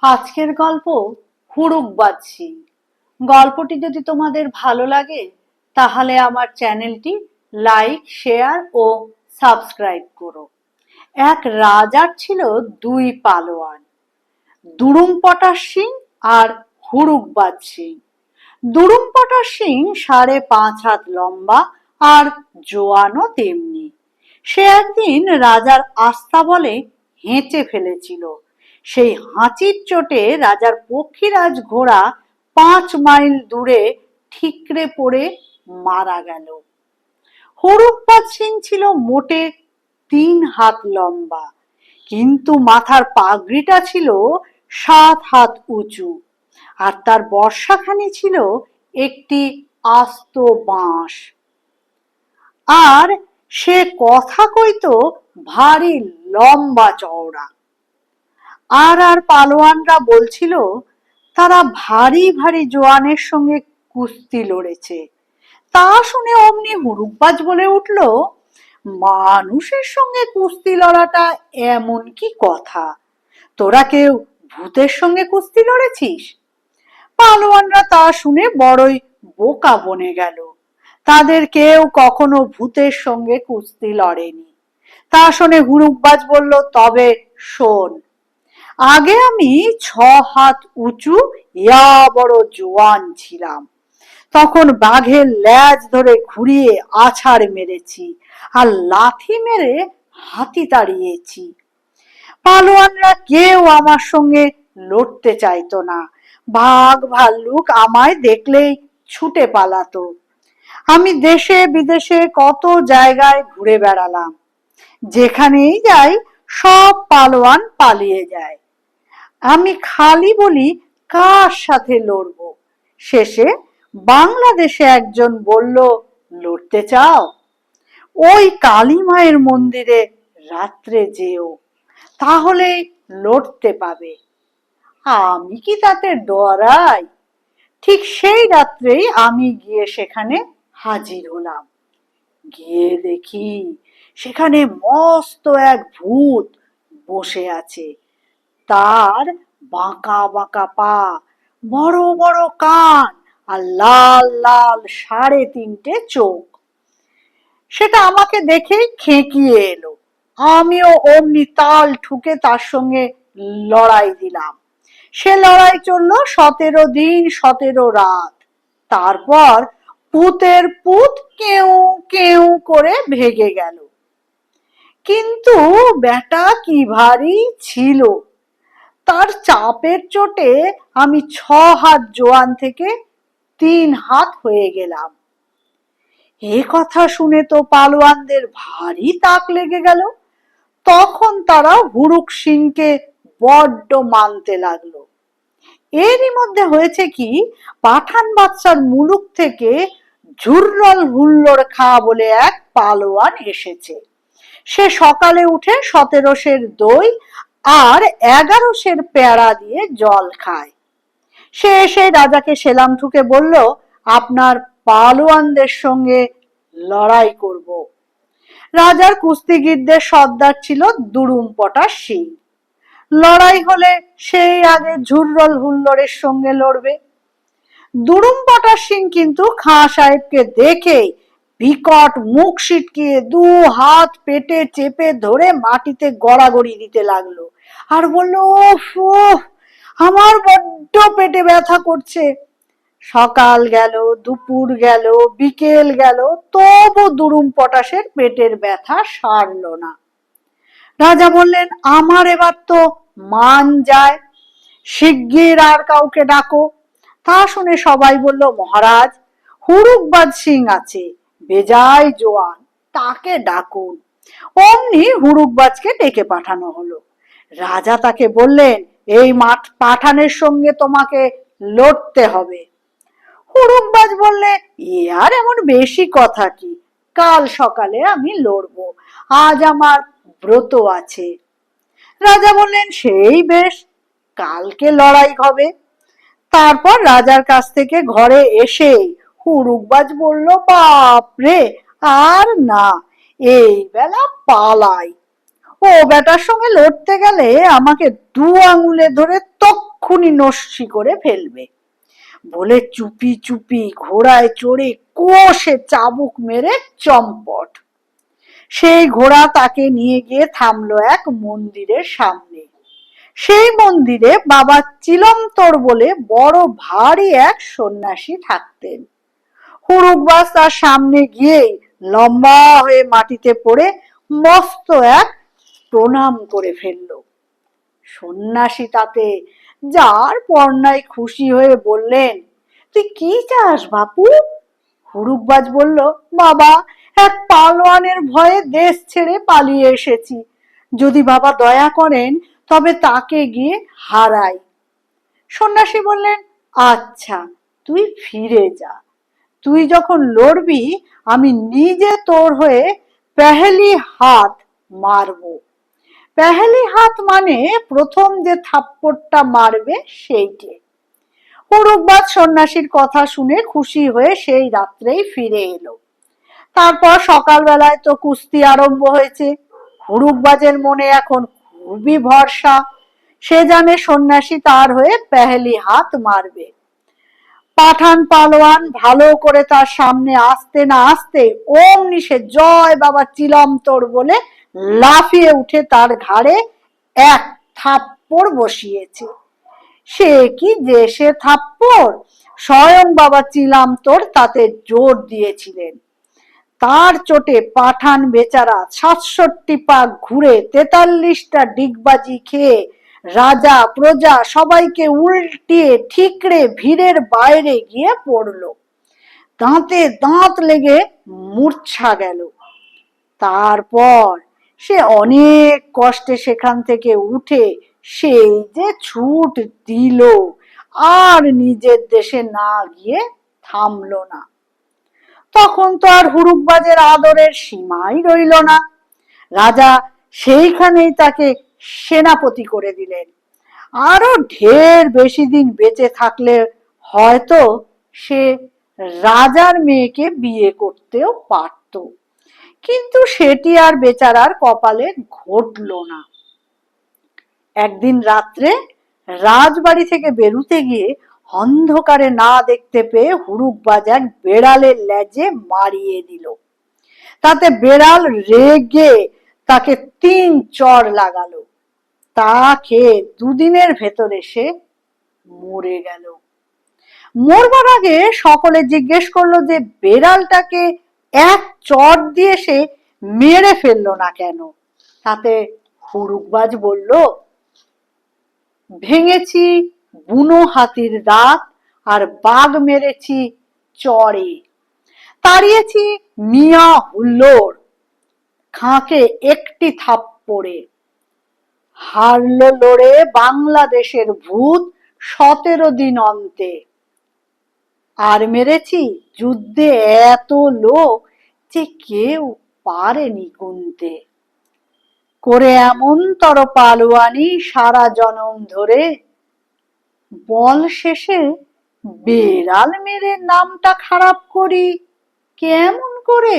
আজকের গল্প হুড়ুকবাজ সিং। গল্পটি যদি তোমাদের ভালো লাগে তাহলে আমার চ্যানেলটি লাইক, শেয়ার ও সাবস্ক্রাইব করো। এক রাজার ছিল দুই পালোয়ান, দুরুমপটার সিং আর হুড়ুকবাজ সিং। দুরুমপটার সিং 5.5 হাত লম্বা আর জোয়ানও তেমনি। সে একদিন রাজার আস্তাবলে হেঁচে ফেলেছিল। সেই হাঁচির চোটে রাজার পক্ষীরাজ ঘোড়া 5 মাইল দূরে ঠিকরে পড়ে মারা গেল। হুড়ুকবাজ সিং ছিল মোটে 3 হাত লম্বা, কিন্তু মাথার পাগড়িটা ছিল 7 হাত উঁচু, আর তার বর্ষাখানি ছিল একটি আস্ত বাঁশ। আর সে কথা কইতো ভারী লম্বা চওড়া। আর পালোয়ানরা বলছিল তারা ভারী ভারী জোয়ানের সঙ্গে কুস্তি লড়েছে। তা শুনে অমনি হুড়ুকবাজ বলে উঠল, মানুষের সঙ্গে কুস্তি লড়াটা এমন কি কথা? তোরা কেউ ভূতের সঙ্গে কুস্তি লড়েছিস? পালোয়ানরা তা শুনে বড়ই বোকা বনে গেল। তাদের কেউ কখনো ভূতের সঙ্গে কুস্তি লড়েনি। তা শুনে হুড়ুকবাজ বলল, তবে শোন, আগে আমি 6 হাত উঁচু ইয়া বড় জোয়ান ছিলাম। তখন বাঘের ল্যাজ ধরে ঘুরিয়ে আছাড় মেরেছি আর লাথি মেরে হাতি তাড়িয়েছি। পালোয়ানরা কেউ আমার সঙ্গে লড়তে চাইতো না। বাঘ ভাল্লুক আমায় দেখলেই ছুটে পালাতো। আমি দেশে বিদেশে কত জায়গায় ঘুরে বেড়ালাম। যেখানেই যাই সব পালোয়ান পালিয়ে যায়। আমি খালি বলি কার সাথে লড়বো। শেষে বাংলাদেশে একজন বলল, লড়তে চাও? ওই কালী মায়ের মন্দিরে রাত্রে যেও, তাহলে লড়তে পাবে। আমি কি তাতে ডরাই? ঠিক সেই রাত্রেই আমি গিয়ে সেখানে হাজির হলাম। গিয়ে দেখি সেখানে মস্ত এক ভূত বসে আছে। তার বাঁকা বাঁকা পা, বড় বড় কান আর লাল লাল 3.5 চোখ। সেটা আমাকে দেখেই খেঁকিয়ে এলো। আমিও অমনি তাল ঠুকে তার সঙ্গে লড়াই দিলাম। সে লড়াই চললো 17 দিন 17 রাত। তারপর পুতের পুত কেউ কেউ করে ভেগে গেল। কিন্তু বেটা কি ভারী ছিল! তার চাপের চোটে আমি 6 হাত জোয়ান থেকে 3 হাত হয়ে গেলাম। এ কথা শুনে তো পালোয়ানদের ভারী তাক লেগে গেল। তখন তারা হুড়ুক সিংকে বড্ড মানতে লাগলো। এরই মধ্যে হয়েছে কি, পাঠান বাদশার মুলুক থেকে ঝুররল হুল্লোড় খা বলে এক পালোয়ান এসেছে। সে সকালে উঠে 17 সের দই আর 11 সের পেয়ারা দিয়ে জল খায়। সে এসে রাজাকে সেলাম ঠুকে বলল, আপনার পালোয়ানদের সঙ্গে লড়াই করব। রাজার কুস্তিগীরদের সর্দার ছিল দুরুমপটা সিং। লড়াই হলে সেই আগে ঝুররল হুল্লোড়ের সঙ্গে লড়বে। দুরুমপটা সিং কিন্তু খাঁ সাহেবকে দেখেই বিকট মুখ সিটকিয়ে 2 হাত পেটে চেপে ধরে মাটিতে গড়াগড়ি দিতে লাগলো আর বলল, ওফ, আমার বড্ড পেটে ব্যথা করছে। সকাল গেল, দুপুর গেল, বিকেল গেল, তবু দুরুমপটাশের পেটের ব্যথা সারলো না। রাজা বললেন, আমার এবার তো মান যায়, শিগগির আর কাউকে ডাকো। তা শুনে সবাই বলল, মহারাজ, হুড়ুকবাজ সিং আছে, বেজায় জোয়ান, তাকে ডাকুন। অমনি হুড়ুকবাজকে ডেকে পাঠানো হলো। রাজা তাকে বললেন, এই পাঠানের সঙ্গে তোমাকে লড়তে হবে। হুড়ুকবাজ বললে, এ আর এমন বেশি কথা কি, কাল সকালে আমি লড়বো, আজ আমার ব্রত আছে। রাজা বললেন, সেই বেশ, কালকে লড়াই হবে। তারপর রাজার কাছ থেকে ঘরে এসে হুড়ুকবাজ বলল, বাপরে, আর না, এই বেলা পালাই। ও বেটার সঙ্গে লড়তে গেলে আমাকে 2 আঙুলে ধরে তক তক্ষুনি নস্যি করে ফেলবে বলে চুপি চুপি ঘোড়ায় চড়ে কষে চাবুক মেরে চম্পট। সেই ঘোড়া তাকে নিয়ে গিয়ে থামলো এক মন্দিরের সামনে। সেই মন্দিরে বাবা চিলমতর বলে বড় ভারী এক সন্ন্যাসী থাকতেন। হুড়ুকবাজ তার সামনে গিয়েই লম্বা হয়ে মাটিতে পড়ে মস্ত এক প্রণাম করে ফেলল। সন্ন্যাসী তাতে যার পর্নায় খুশি হয়ে বললেন, তুই কি চাস বাপু? হুড়ুকবাজ বলল, বাবা, এক পালোয়ানের ভয়ে দেশ ছেড়ে পালিয়ে এসেছি, যদি বাবা দয়া করেন তবে তাকে গিয়ে হারাই। সন্ন্যাসী বললেন, আচ্ছা, তুই ফিরে যা। তুই যখন লড়বি আমি নিজে তোর হয়ে পেহলি হাত মারব। পেহলি হাত মানে প্রথম যে থাপ্পড়টা মারবে সেইটে। হুড়ুকবাজ সন্ন্যাসীর কথা শুনে খুশি হয়ে সেই রাত্রেই ফিরে এলো। তারপর সকালবেলায় তো কুস্তি আরম্ভ হয়েছে। হুড়ুকবাজের মনে এখন খুবই ভরসা। সে জানে সন্ন্যাসী তার হয়ে পেহলি হাত মারবে। পাঠান পালোয়ান ভালো করে তার সামনে আসতে না আসতে অমনি সে জয় বাবা চিলমতর বলে লাফিয়ে উঠে তার ঘাড়ে এক থাপ্পড় বসিয়েছে। সে কি দেশে থাপ্পড়! স্বয়ং বাবা চিলমতর তাতে জোর দিয়েছিলেন। তার চোটে পাঠান বেচারা ৬৭ পাক ঘুরে ৪৩টা ডিগবাজি খেয়ে রাজা প্রজা সবাইকে উল্টিয়ে ঠিকরে ভিড়ের বাইরে গিয়ে পড়ল। দাঁতে দাঁত লেগে মূর্ছা গেল। তারপর সে অনেক কষ্টে সেখান থেকে উঠে সেই যে ছুট দিল, আর নিজের দেশে না গিয়ে থামলো না। তখন তো আর হুড়ুকবাজের আদরের সীমাই রইল না। রাজা সেইখানেই তাকে সেনাপতি করে দিলেন। আরো ঢের বেশি দিন বেঁচে থাকলে হয়তো সে রাজার মেয়েকে বিয়ে করতেও পারত, কিন্তু সেটি আর বেচারার কপালে ঘটল না। একদিন রাত্রে রাজবাড়ি থেকে বেরুতে গিয়ে অন্ধকারে না দেখতে পেয়ে হুড়ুকবাজ এক বেড়ালের লেজে মারিয়ে দিল। তাতে বেড়াল রেগে তাকে ৩ চড় লাগালো। তা খেয়ে ২ দিনের ভেতরে সে মরে গেল। মরবার আগে সকলে জিজ্ঞেস করলো যে বেড়ালটাকে এক চড় দিয়ে সে মেরে ফেললো না কেন? তাতে হুড়ুকবাজ বলল, ভেঙেছি বুনো হাতির দাঁত আর বাঘ মেরেছি চড়ে, তাড়িয়েছি মিয়া হুল্লোড় খাঁকে একটি থাপ্পড়ে, হারলো লড়ে বাংলাদেশের ভূত ১৭ দিন অন্তে, আর মেরেছি যুদ্ধে এত লোক যে কেউ পারেনি গুনতে, করে এমন তর পালোয়ানি সারা জনম ধরে, বল শেষে বেড়াল মেরে নামটা খারাপ করি কেমন করে?